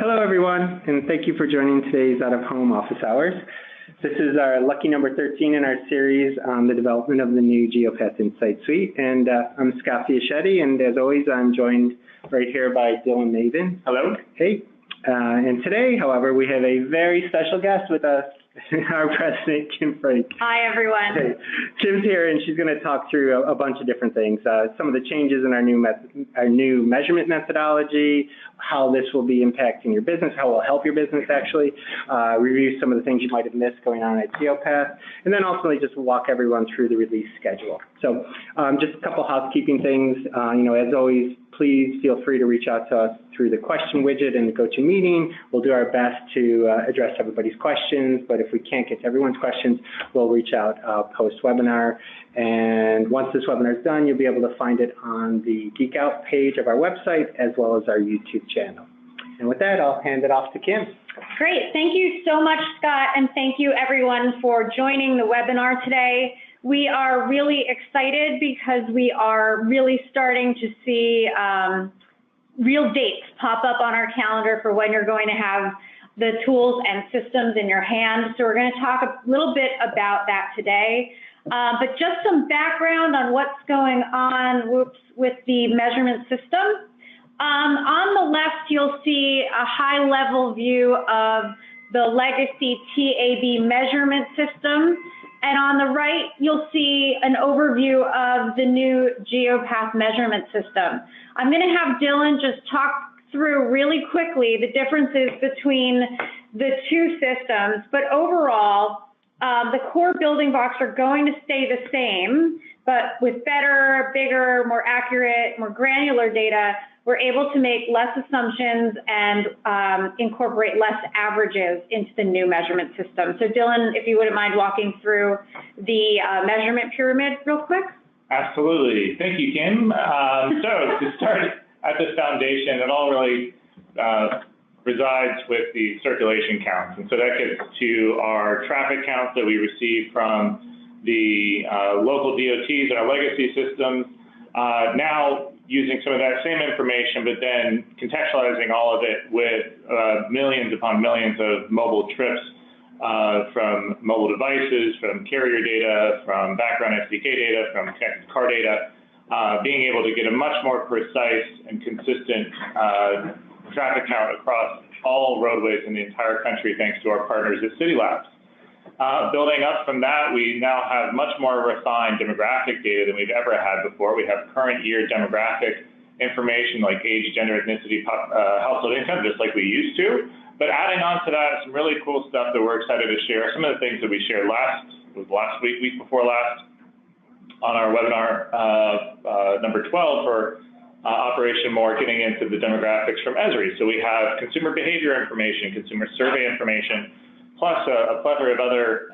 Hello, everyone, and thank you for joining today's out-of-home office hours. This is our lucky number 13 in our series on the development of the new Geopath Insight Suite. And I'm Scott Fiaschetti, and as always, I'm joined right here by Dylan Maven. Hello. Hey. And today, however, we have a very special guest with us, our president, Kim Frank. Hi, everyone. Hey. Kim's here, and she's going to talk through a bunch of different things. Some of the changes in our new measurement methodology, how this will be impacting your business, how it will help your business actually, review some of the things you might have missed going on at Geopath, and then ultimately just walk everyone through the release schedule. So just a couple housekeeping things. As always, please feel free to reach out to us through the question widget in the GoToMeeting. We'll do our best to address everybody's questions, but if we can't get to everyone's questions, we'll reach out post-webinar. And once this webinar is done, you'll be able to find it on the Geek Out page of our website as well as our YouTube channel. And with that, I'll hand it off to Kim. Great. Thank you so much, Scott, and thank you, everyone, for joining the webinar today. We are really excited because we are really starting to see real dates pop up on our calendar for when you're going to have the tools and systems in your hand. So we're going to talk a little bit about that today. But just some background on what's going on with the measurement system. On the left, you'll see a high-level view of the legacy TAB measurement system. And on the right, you'll see an overview of the new Geopath measurement system. I'm going to have Dylan just talk through really quickly the differences between the two systems. But overall, the core building blocks are going to stay the same, but with better, bigger, more accurate, more granular data, we're able to make less assumptions and incorporate less averages into the new measurement system. So Dylan, if you wouldn't mind walking through the measurement pyramid real quick. Absolutely. Thank you, Kim. So to start at the foundation, it all really resides with the circulation counts. And so that gets to our traffic counts that we receive from the local DOTs and our legacy systems. Now using some of that same information, but then contextualizing all of it with millions upon millions of mobile trips from mobile devices, from carrier data, from background SDK data, from connected car data, being able to get a much more precise and consistent traffic count across all roadways in the entire country thanks to our partners at City Labs. Building up from that, we now have much more refined demographic data than we've ever had before. We have current year demographic information like age, gender, ethnicity, household income, just like we used to. But adding on to that, some really cool stuff that we're excited to share. Some of the things that we shared last week before last, on our webinar number 12 for Operation More, getting into the demographics from Esri. So we have consumer behavior information, consumer survey information, plus a plethora of other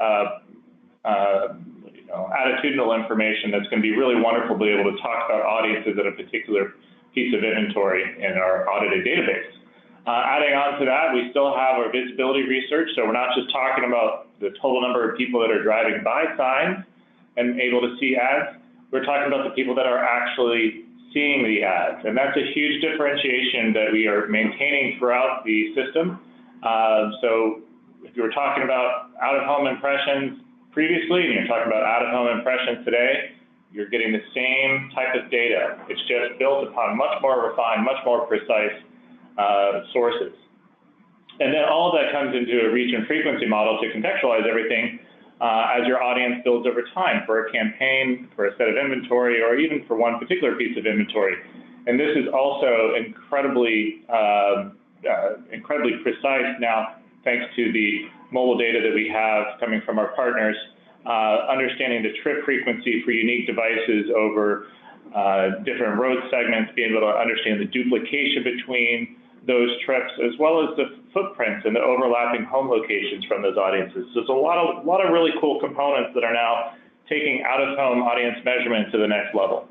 attitudinal information that's going to be really wonderful to be able to talk about audiences at a particular piece of inventory in our audited database. Adding on to that, we still have our visibility research, so we're not just talking about the total number of people that are driving by signs and able to see ads. We're talking about the people that are actually seeing the ads, and that's a huge differentiation that we are maintaining throughout the system. So if you were talking about out-of-home impressions previously and you're talking about out-of-home impressions today, you're getting the same type of data. It's just built upon much more refined, much more precise sources. And then all of that comes into a reach and frequency model to contextualize everything as your audience builds over time for a campaign, for a set of inventory, or even for one particular piece of inventory. And this is also incredibly precise now, thanks to the mobile data that we have coming from our partners, understanding the trip frequency for unique devices over different road segments, being able to understand the duplication between those trips, as well as the footprints and the overlapping home locations from those audiences. So there's a lot of really cool components that are now taking out-of-home audience measurement to the next level.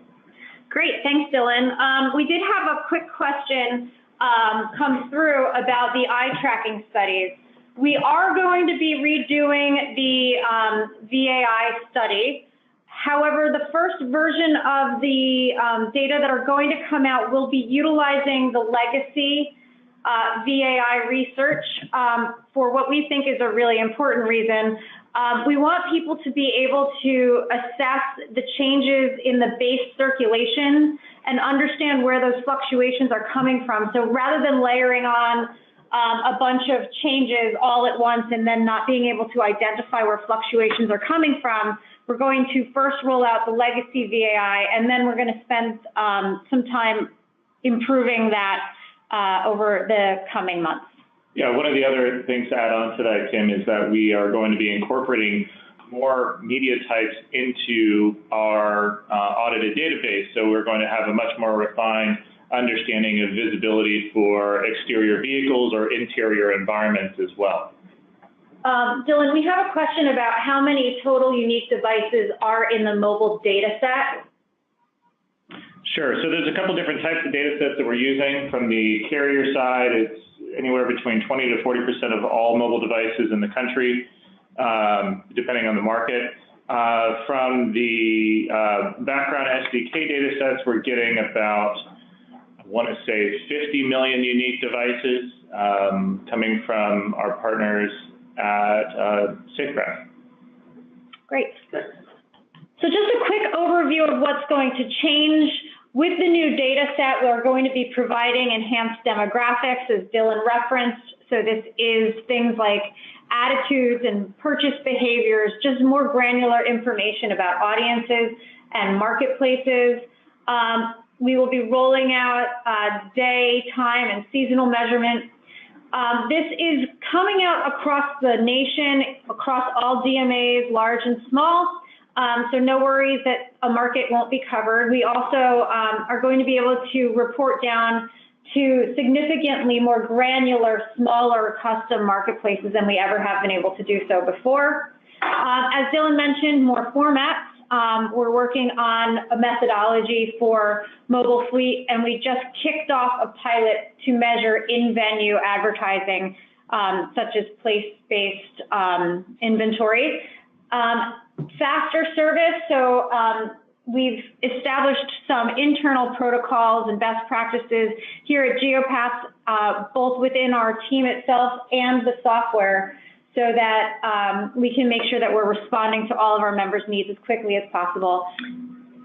Great, thanks, Dylan. We did have a quick question come through about the eye tracking studies. We are going to be redoing the VAI study. However, the first version of the data that are going to come out will be utilizing the legacy VAI research for what we think is a really important reason. We want people to be able to assess the changes in the base circulation and understand where those fluctuations are coming from. So rather than layering on a bunch of changes all at once and then not being able to identify where fluctuations are coming from, we're going to first roll out the legacy VAI, and then we're going to spend some time improving that over the coming months. Yeah, one of the other things to add on to that, Kim, is that we are going to be incorporating more media types into our audited database. So we're going to have a much more refined understanding of visibility for exterior vehicles or interior environments as well. Dylan, we have a question about how many total unique devices are in the mobile data set. Sure, so there's a couple different types of data sets that we're using. From the carrier side, it's anywhere between 20 to 40% of all mobile devices in the country, depending on the market. From the background SDK data sets, we're getting about, I want to say, 50 million unique devices coming from our partners at Safegraph. Great. So just a quick overview of what's going to change. With the new data set, we're going to be providing enhanced demographics, as Dylan referenced. So this is things like attitudes and purchase behaviors, just more granular information about audiences and marketplaces. We will be rolling out day, time, and seasonal measurement. This is coming out across the nation, across all DMAs, large and small. So no worries that a market won't be covered. We also are going to be able to report down to significantly more granular, smaller custom marketplaces than we ever have been able to do so before. As Dylan mentioned, more formats. We're working on a methodology for mobile fleet, and we just kicked off a pilot to measure in-venue advertising, such as place-based inventory. Faster service, so we've established some internal protocols and best practices here at Geopath, both within our team itself and the software, so that we can make sure that we're responding to all of our members' needs as quickly as possible.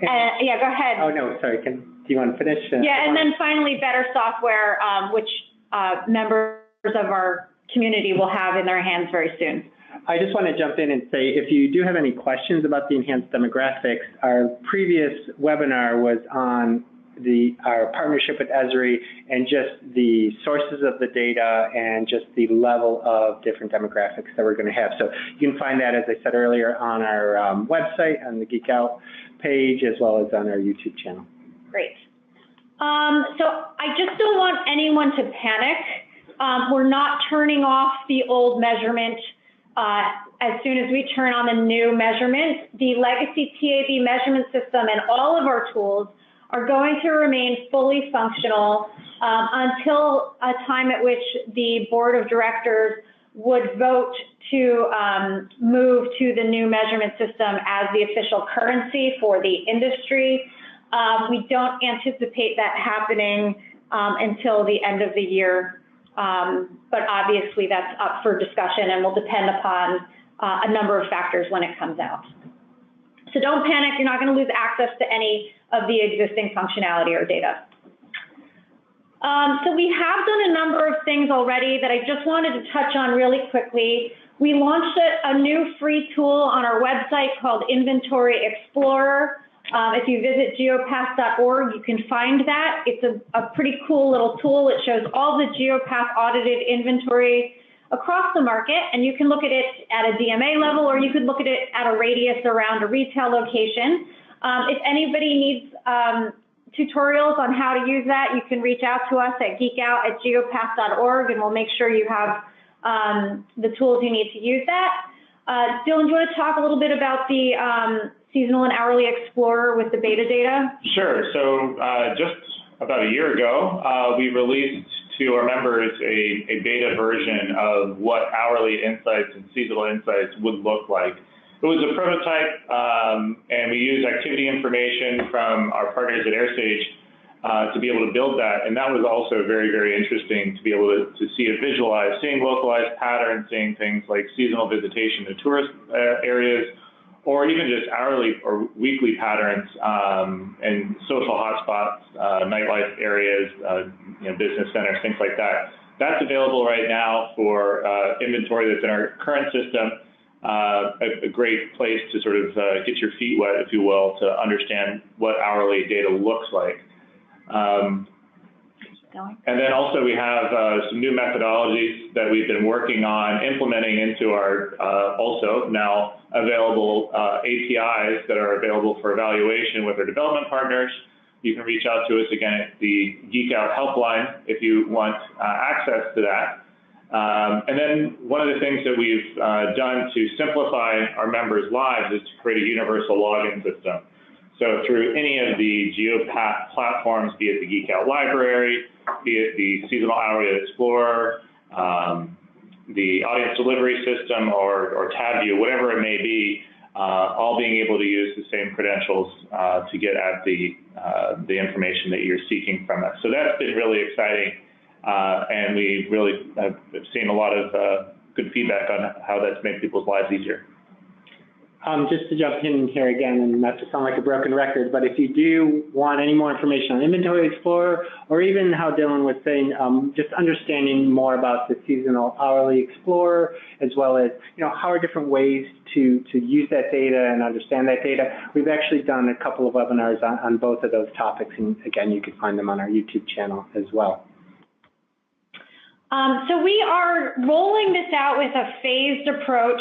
Yeah, go ahead. Oh, no, sorry. Do you want to finish? Yeah, and then finally, better software, which members of our community will have in their hands very soon. I just want to jump in and say, if you do have any questions about the enhanced demographics, our previous webinar was on our partnership with Esri and just the sources of the data and just the level of different demographics that we're going to have. So you can find that, as I said earlier, on our website, on the Geek Out page, as well as on our YouTube channel. Great. So I just don't want anyone to panic. We're not turning off the old measurement as soon as we turn on the new measurement. The legacy TAB measurement system and all of our tools are going to remain fully functional until a time at which the board of directors would vote to move to the new measurement system as the official currency for the industry. We don't anticipate that happening until the end of the year. But obviously that's up for discussion and will depend upon a number of factors when it comes out. So don't panic, you're not going to lose access to any of the existing functionality or data. So we have done a number of things already that I just wanted to touch on really quickly. We launched a new free tool on our website called Inventory Explorer. If you visit geopath.org, you can find that. It's a pretty cool little tool. It shows all the Geopath audited inventory across the market, and you can look at it at a DMA level, or you could look at it at a radius around a retail location. If anybody needs tutorials on how to use that, you can reach out to us at geekout@geopath.org, and we'll make sure you have the tools you need to use that. Dylan, do you want to talk a little bit about the Seasonal and Hourly Explorer with the beta data? Sure. So just about a year ago, we released to our members a beta version of what hourly insights and seasonal insights would look like. It was a prototype, and we used activity information from our partners at AirStage to be able to build that. And that was also very, very interesting to be able to see it visualized, seeing localized patterns, seeing things like seasonal visitation to tourist areas, or even just hourly or weekly patterns and social hotspots, nightlife areas, business centers, things like that. That's available right now for inventory that's in our current system. A great place to sort of get your feet wet, if you will, to understand what hourly data looks like. And then also we have some new methodologies that we've been working on implementing into our also now available APIs that are available for evaluation with our development partners. You can reach out to us again at the Geek Out helpline if you want access to that. And then one of the things that we've done to simplify our members' lives is to create a universal login system. So through any of the Geopath platforms, be it the Geek Out Library, be it the Seasonal Hourly Explorer, the Audience Delivery System, or TabView, whatever it may be, all being able to use the same credentials to get at the information that you're seeking from us. So that's been really exciting, and we really have seen a lot of good feedback on how that's made people's lives easier. Just to jump in here again, and not to sound like a broken record, but if you do want any more information on Inventory Explorer, or even how Dylan was saying, just understanding more about the Seasonal Hourly Explorer, as well as, how are different ways to use that data and understand that data. We've actually done a couple of webinars on both of those topics, and again, you can find them on our YouTube channel as well. So we are rolling this out with a phased approach.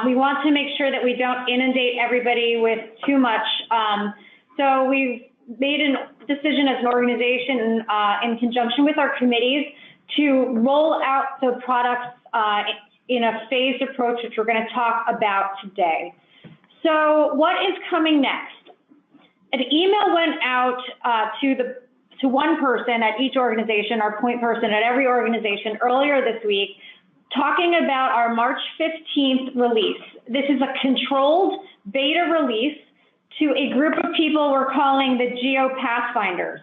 We want to make sure that we don't inundate everybody with too much. So we've made a decision as an organization in conjunction with our committees to roll out the products in a phased approach, which we're going to talk about today. So what is coming next? An email went out to one person at each organization, our point person at every organization earlier this week, talking about our March 15th release. This is a controlled beta release to a group of people we're calling the Geo Pathfinders.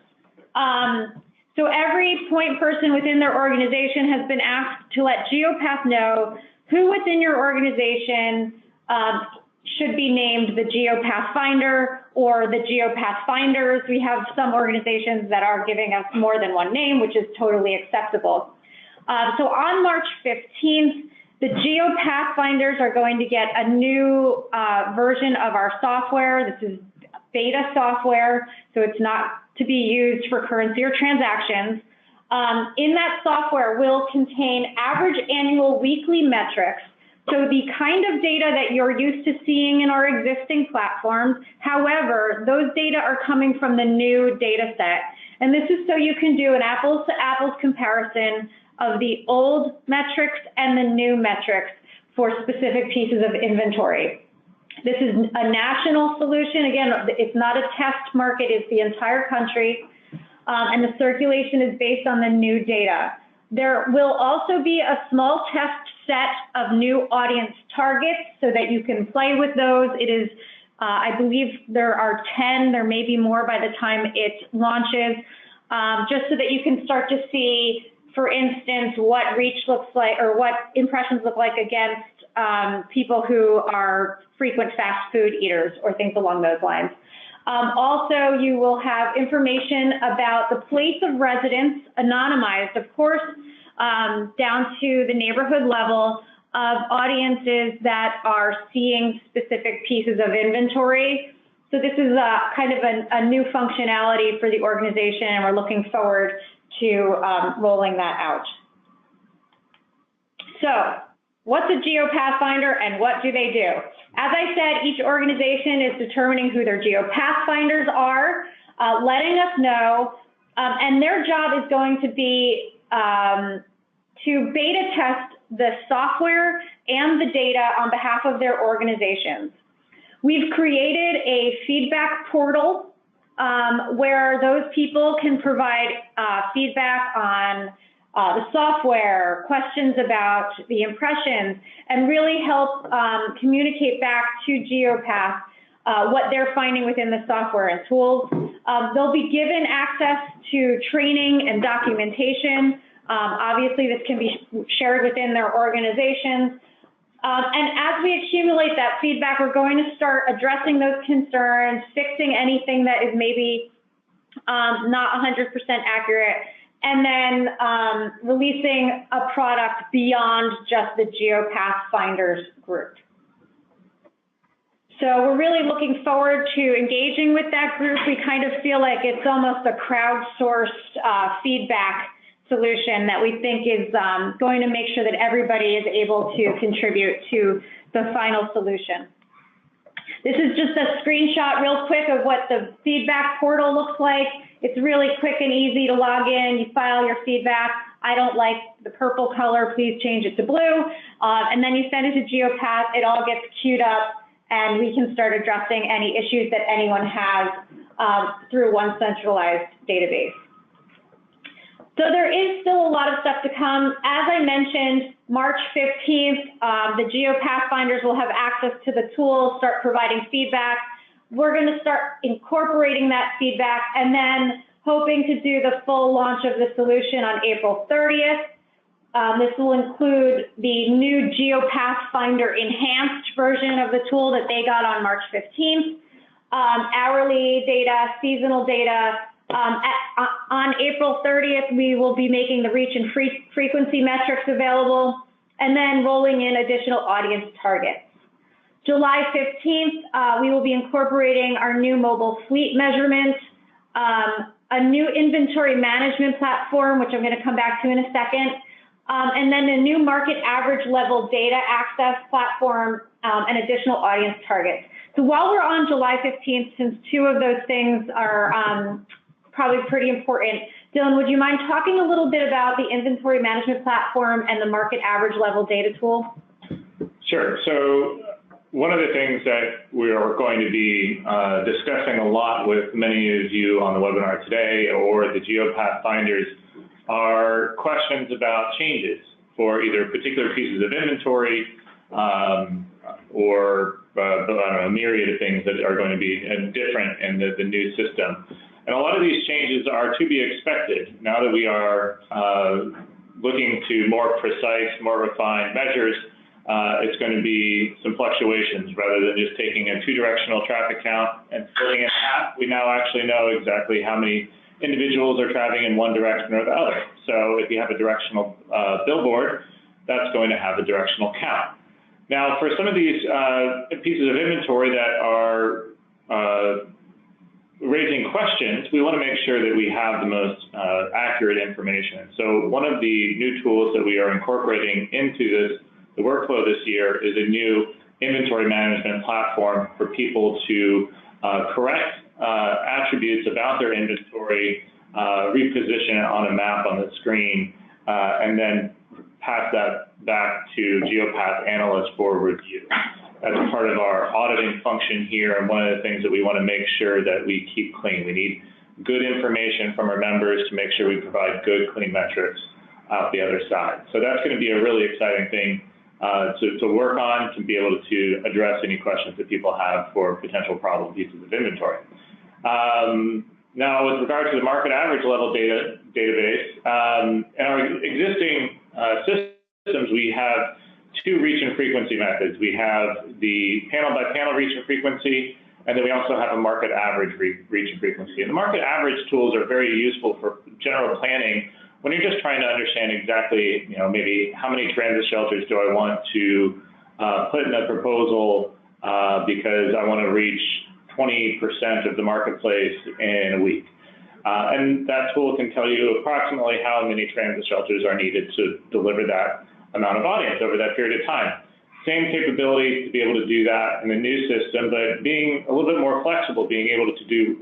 So every point person within their organization has been asked to let Geopath know who within your organization should be named the Geo Pathfinder or the Geo Pathfinders. We have some organizations that are giving us more than one name, which is totally acceptable. So on March 15th, the Geo Pathfinders are going to get a new version of our software. This is beta software, so it's not to be used for currency or transactions. In that software will contain average annual weekly metrics. So the kind of data that you're used to seeing in our existing platforms. However, those data are coming from the new data set. And this is so you can do an apples to apples comparison of the old metrics and the new metrics for specific pieces of inventory. This is a national solution. Again, it's not a test market, it's the entire country. And the circulation is based on the new data. There will also be a small test set of new audience targets so that you can play with those. It is, I believe there are 10, there may be more by the time it launches, just so that you can start to see, for instance, what reach looks like or what impressions look like against people who are frequent fast food eaters or things along those lines. Also, you will have information about the place of residence, anonymized, of course, down to the neighborhood level of audiences that are seeing specific pieces of inventory. So this is kind of a new functionality for the organization, and we're looking forward to rolling that out. So what's a Geo Pathfinder and what do they do? As I said, each organization is determining who their Geo Pathfinders are, letting us know, and their job is going to be to beta test the software and the data on behalf of their organizations. We've created a feedback portal where those people can provide feedback on the software, questions about the impressions, and really help communicate back to Geopath what they're finding within the software and tools. They'll be given access to training and documentation. Obviously, this can be shared within their organizations. And as we accumulate that feedback, we're going to start addressing those concerns, fixing anything that is maybe not 100% accurate, and then releasing a product beyond just the Geo Pathfinders group. So we're really looking forward to engaging with that group. We kind of feel like it's almost a crowdsourced feedback solution that we think is going to make sure that everybody is able to contribute to the final solution. This is just a screenshot real quick of what the feedback portal looks like. It's really quick and easy to log in. You file your feedback. I don't like the purple color, please change it to blue. And then you send it to Geopath. It all gets queued up, and we can start addressing any issues that anyone has through one centralized database. So there is still a lot of stuff to come. As I mentioned, March 15th, the Geo Pathfinders will have access to the tool, start providing feedback. We're going to start incorporating that feedback and then hoping to do the full launch of the solution on April 30th. This will include the new Geo Pathfinder enhanced version of the tool that they got on March 15th, hourly data, seasonal data. On April 30th, we will be making the reach and frequency metrics available and then rolling in additional audience targets. July 15th, we will be incorporating our new mobile fleet measurement, a new inventory management platform, which I'm going to come back to in a second, and then a new market average level data access platform and additional audience targets. So while we're on July 15th, since two of those things are probably pretty important, Dylan, would you mind talking a little bit about the inventory management platform and the market average level data tool? Sure. So one of the things that we are going to be discussing a lot with many of you on the webinar today or the Geo Pathfinders are questions about changes for either particular pieces of inventory or I don't know, a myriad of things that are going to be different in the new system. And a lot of these changes are to be expected now that we are looking to more precise, more refined measures. It's going to be some fluctuations rather than just taking a two-directional traffic count and splitting it in half. We now actually know exactly how many individuals are traveling in one direction or the other. So if you have a directional billboard, that's going to have a directional count. Now, for some of these pieces of inventory that are raising questions, we want to make sure that we have the most accurate information. So one of the new tools that we are incorporating into the workflow this year is a new inventory management platform for people to correct attributes about their inventory, reposition it on a map on the screen, and then pass that back to Geopath analysts for review. That's part of our auditing function here, and one of the things that we want to make sure that we keep clean. We need good information from our members to make sure we provide good, clean metrics out the other side. So that's going to be a really exciting thing to work on, to be able to address any questions that people have for potential problem pieces of inventory. Now, with regard to the market average level database, in our existing systems, we have two reach and frequency methods. We have the panel by panel reach and frequency, and then we also have a market average reach and frequency. And the market average tools are very useful for general planning when you're just trying to understand exactly, maybe how many transit shelters do I want to put in a proposal because I want to reach 20% of the marketplace in a week. And that tool can tell you approximately how many transit shelters are needed to deliver that amount of audience over that period of time. Same capability to be able to do that in the new system, but being a little bit more flexible, being able to do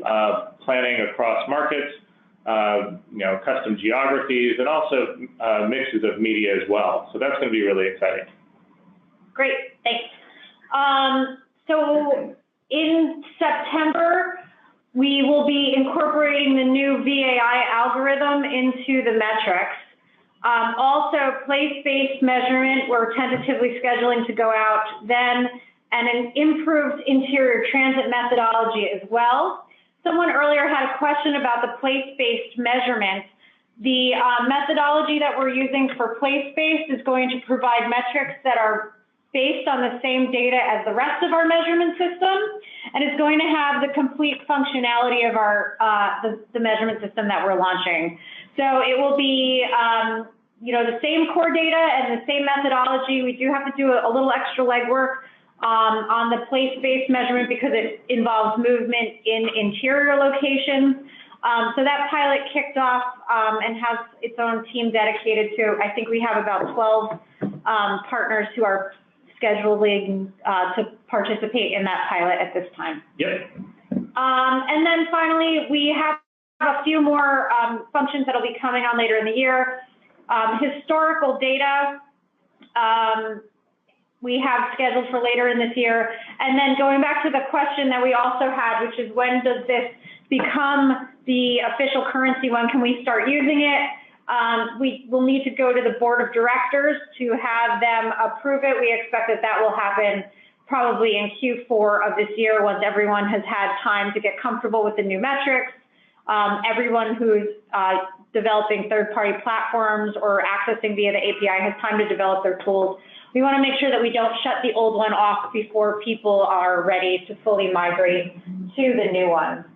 planning across markets, custom geographies, and also mixes of media as well. So that's going to be really exciting. Great, thanks. So in September, we will be incorporating the new VAI algorithm into the metrics. Also, place-based measurement, we're tentatively scheduling to go out then, and an improved interior transit methodology as well. Someone earlier had a question about the place-based measurements. The methodology that we're using for place-based is going to provide metrics that are based on the same data as the rest of our measurement system, and it's going to have the complete functionality of our the measurement system that we're launching. So it will be you know, the same core data and the same methodology. We do have to do a little extra legwork on the place-based measurement because it involves movement in interior locations. So that pilot kicked off and has its own team dedicated to. I think we have about 12 partners who are scheduling to participate in that pilot at this time. Yep. And then finally, we have a few more functions that will be coming on later in the year. Historical data we have scheduled for later in this year. And then going back to the question that we also had, which is when does this become the official currency? When can we start using it? We will need to go to the board of directors to have them approve it. We expect that that will happen probably in Q4 of this year once everyone has had time to get comfortable with the new metrics. Everyone who's developing third-party platforms or accessing via the API has time to develop their tools. We want to make sure that we don't shut the old one off before people are ready to fully migrate to the new one.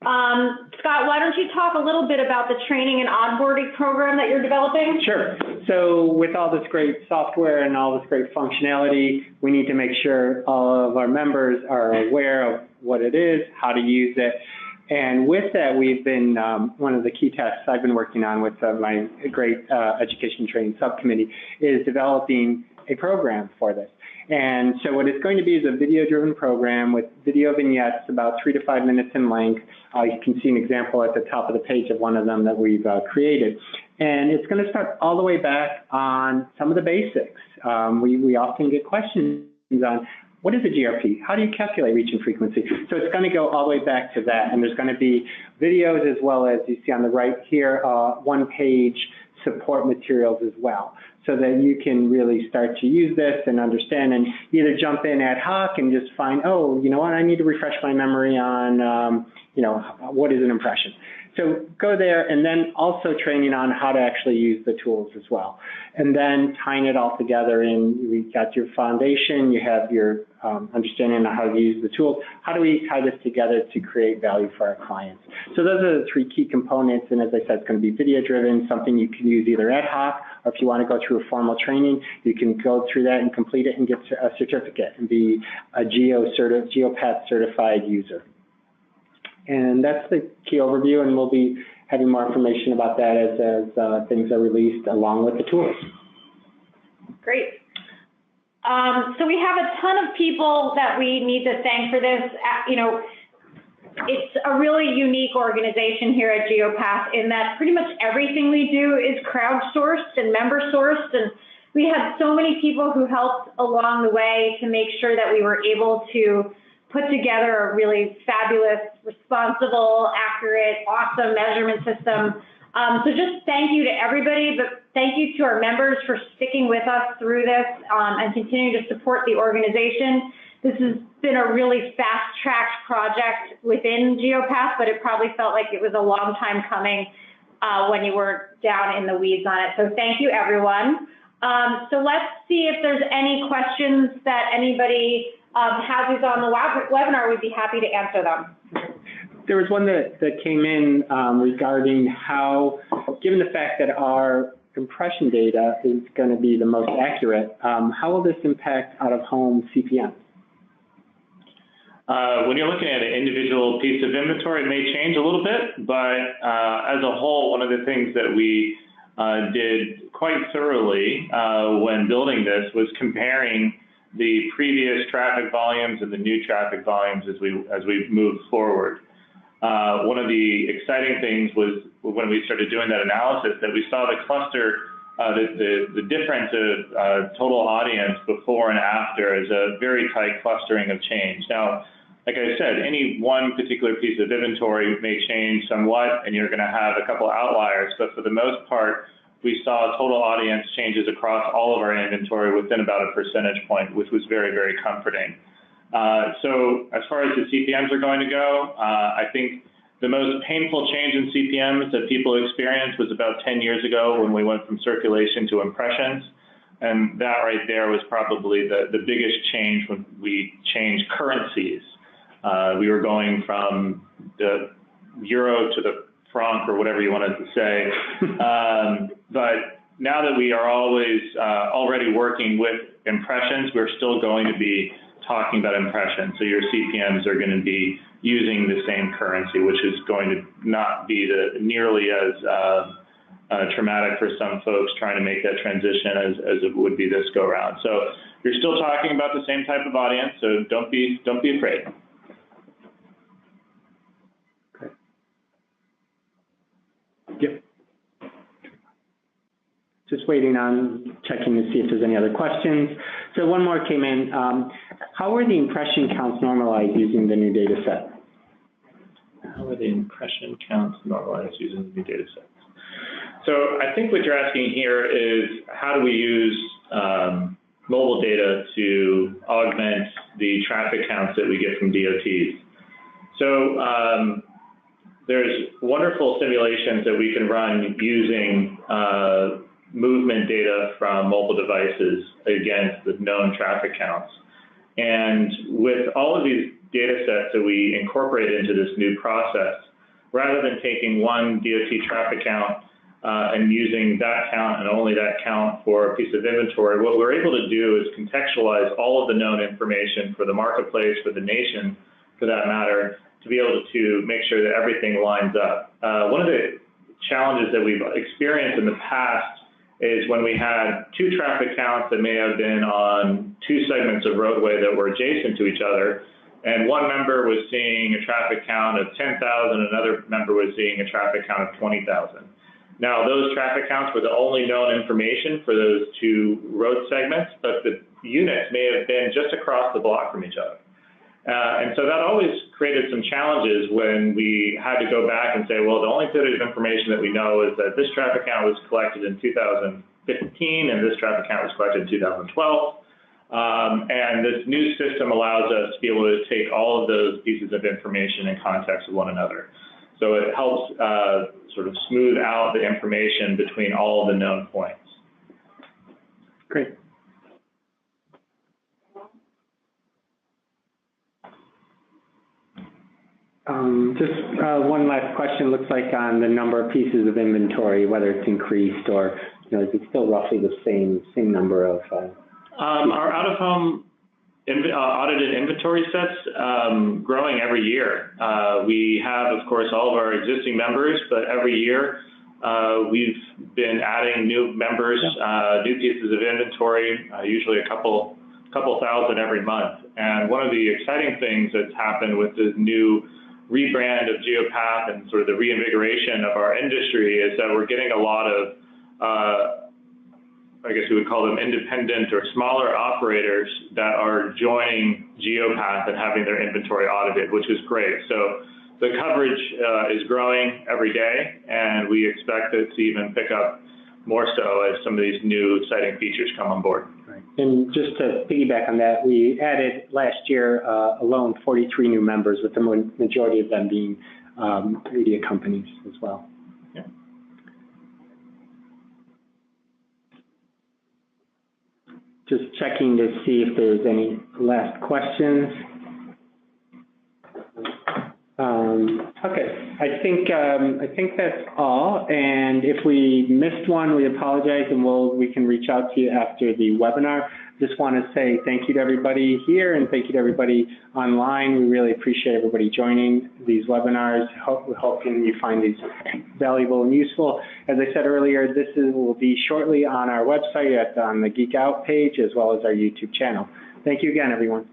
Scott, why don't you talk a little bit about the training and onboarding program that you're developing? Sure. So with all this great software and all this great functionality, we need to make sure all of our members are aware of what it is, how to use it. And with that, we've been, one of the key tasks I've been working on with my great education training subcommittee is developing a program for this. And so what it's going to be is a video-driven program with video vignettes about 3 to 5 minutes in length. You can see an example at the top of the page of one of them that we've created. And it's going to start all the way back on some of the basics. We often get questions on, what is a GRP? How do you calculate reach and frequency? So it's going to go all the way back to that. And there's going to be videos as well as you see on the right here, one-page support materials as well, so that you can really start to use this and understand and either jump in ad hoc and just find, oh, you know what, I need to refresh my memory on, you know, what is an impression. So go there, and then also training on how to actually use the tools as well. And then tying it all together in, we got your foundation, you have your understanding of how to use the tools. How do we tie this together to create value for our clients? So those are the 3 key components, and as I said, it's going to be video-driven, something you can use either ad hoc, or if you want to go through a formal training, you can go through that and complete it and get a certificate and be a Geopath certified user. And that's the key overview, and we'll be having more information about that as things are released along with the tools. Great. So we have a ton of people that we need to thank for this. You know, it's a really unique organization here at Geopath in that pretty much everything we do is crowdsourced and member sourced, and we had so many people who helped along the way to make sure that we were able to put together a really fabulous, responsible, accurate, awesome measurement system. So just thank you to everybody, but thank you to our members for sticking with us through this and continuing to support the organization. This has been a really fast-tracked project within Geopath, but it probably felt like it was a long time coming when you were down in the weeds on it. So thank you, everyone. So let's see if there's any questions that anybody has who's on the webinar. We'd be happy to answer them. There was one that came in regarding how, given the fact that our impression data is going to be the most accurate, how will this impact out-of-home CPM? When you're looking at an individual piece of inventory, it may change a little bit, but as a whole, one of the things that we did quite thoroughly when building this was comparing the previous traffic volumes and the new traffic volumes as we moved forward. One of the exciting things was when we started doing that analysis that we saw the cluster, the difference of total audience before and after as a very tight clustering of change. Now, like I said, any one particular piece of inventory may change somewhat, and you're going to have a couple outliers, but for the most part, we saw total audience changes across all of our inventory within about a percentage point, which was very, very comforting. So as far as the CPMs are going to go, I think the most painful change in CPMs that people experienced was about 10 years ago when we went from circulation to impressions. And that right there was probably the biggest change when we changed currencies. We were going from the euro to the franc or whatever you wanted to say. But now that we are already working with impressions, we're still going to be talking about impressions. So your CPMs are going to be using the same currency, which is going to not be nearly as traumatic for some folks trying to make that transition as it would be this go around. So you're still talking about the same type of audience, so don't be afraid. Okay. Yep. Just waiting on checking to see if there's any other questions. So one more came in. How are the impression counts normalized using the new data set? How are the impression counts normalized using the new data sets? So I think what you're asking here is how do we use mobile data to augment the traffic counts that we get from DOTs? So there's wonderful simulations that we can run using movement data from mobile devices against the known traffic counts. And with all of these data sets that we incorporate into this new process, rather than taking one DOT traffic count and using that count and only that count for a piece of inventory, what we're able to do is contextualize all of the known information for the marketplace, for the nation, for that matter, to be able to make sure that everything lines up. One of the challenges that we've experienced in the past is when we had two traffic counts that may have been on two segments of roadway that were adjacent to each other, and one member was seeing a traffic count of 10,000, another member was seeing a traffic count of 20,000. Now, those traffic counts were the only known information for those two road segments, but the units may have been just across the block from each other. And so that always created some challenges when we had to go back and say, well, the only bit of information that we know is that this traffic count was collected in 2015 and this traffic count was collected in 2012. And this new system allows us to be able to take all of those pieces of information in context with one another. So it helps sort of smooth out the information between all of the known points. Great. Just one last question. Looks like on the number of pieces of inventory, whether it's increased or is it still roughly the same number of? Our out-of-home audited inventory sets growing every year. We have, of course, all of our existing members, but every year we've been adding new members, new pieces of inventory, usually a couple thousand every month. And one of the exciting things that's happened with the new rebrand of Geopath and sort of the reinvigoration of our industry is that we're getting a lot of, I guess we would call them independent or smaller operators that are joining Geopath and having their inventory audited, which is great. So the coverage is growing every day, and we expect it to even pick up more so as some of these new exciting features come on board. Right. And just to piggyback on that, we added last year alone 43 new members, with the majority of them being media companies as well. Yeah. Just checking to see if there's any last questions. Okay, I think that's all. And if we missed one, we apologize, and we can reach out to you after the webinar. Just want to say thank you to everybody here and thank you to everybody online. We really appreciate everybody joining theyese webinars. Hoping you find these valuable and useful. As I said earlier, this will be shortly on our website on the Geek Out page as well as our YouTube channel. Thank you again, everyone.